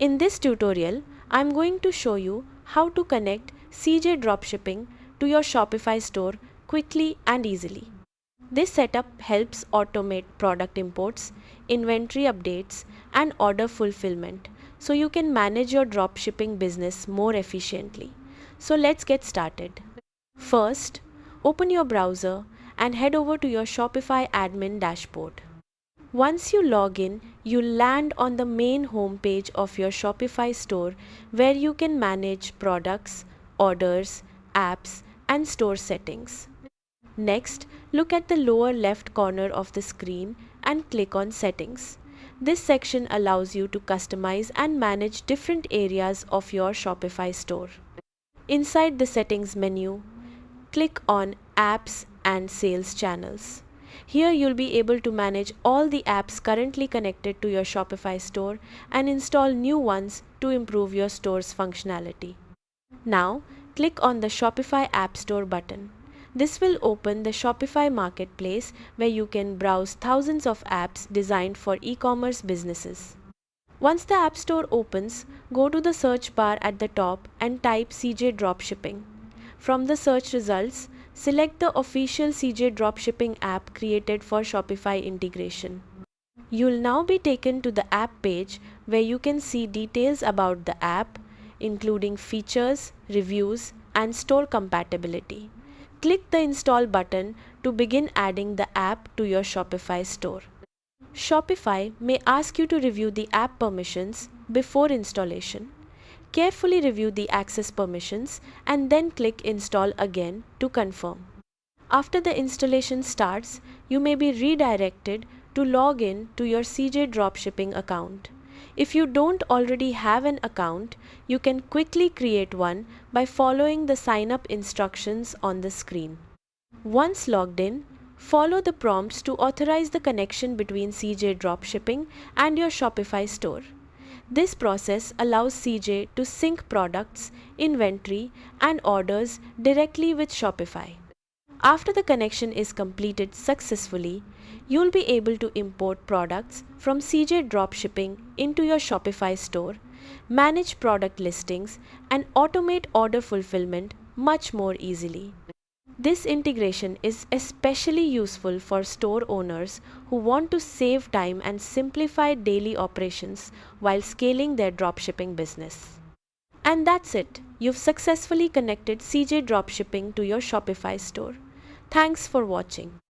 In this tutorial, I'm going to show you how to connect CJ Dropshipping to your Shopify store quickly and easily. This setup helps automate product imports, inventory updates, and order fulfillment so you can manage your dropshipping business more efficiently. So let's get started. First, open your browser and head over to your Shopify admin dashboard. Once you log in, you'll land on the main home page of your Shopify store where you can manage products, orders, apps, and store settings. Next, look at the lower left corner of the screen and click on Settings. This section allows you to customize and manage different areas of your Shopify store. Inside the Settings menu, click on Apps and Sales Channels. Here you'll be able to manage all the apps currently connected to your Shopify store and install new ones to improve your store's functionality. Now, click on the Shopify App Store button. This will open the Shopify marketplace where you can browse thousands of apps designed for e-commerce businesses. Once the App Store opens, go to the search bar at the top and type CJ Dropshipping. From the search results, select the official CJ Dropshipping app created for Shopify integration. You'll now be taken to the app page where you can see details about the app, including features, reviews, and store compatibility. Click the Install button to begin adding the app to your Shopify store. Shopify may ask you to review the app permissions before installation. Carefully review the access permissions and then click Install again to confirm. After the installation starts, you may be redirected to log in to your CJ Dropshipping account. If you don't already have an account, you can quickly create one by following the sign up instructions on the screen. Once logged in, follow the prompts to authorize the connection between CJ Dropshipping and your Shopify store. This process allows CJ to sync products, inventory, and orders directly with Shopify. After the connection is completed successfully, you'll be able to import products from CJ Dropshipping into your Shopify store, manage product listings, and automate order fulfillment much more easily. This integration is especially useful for store owners who want to save time and simplify daily operations while scaling their dropshipping business. And that's it. You've successfully connected CJ Dropshipping to your Shopify store. Thanks for watching.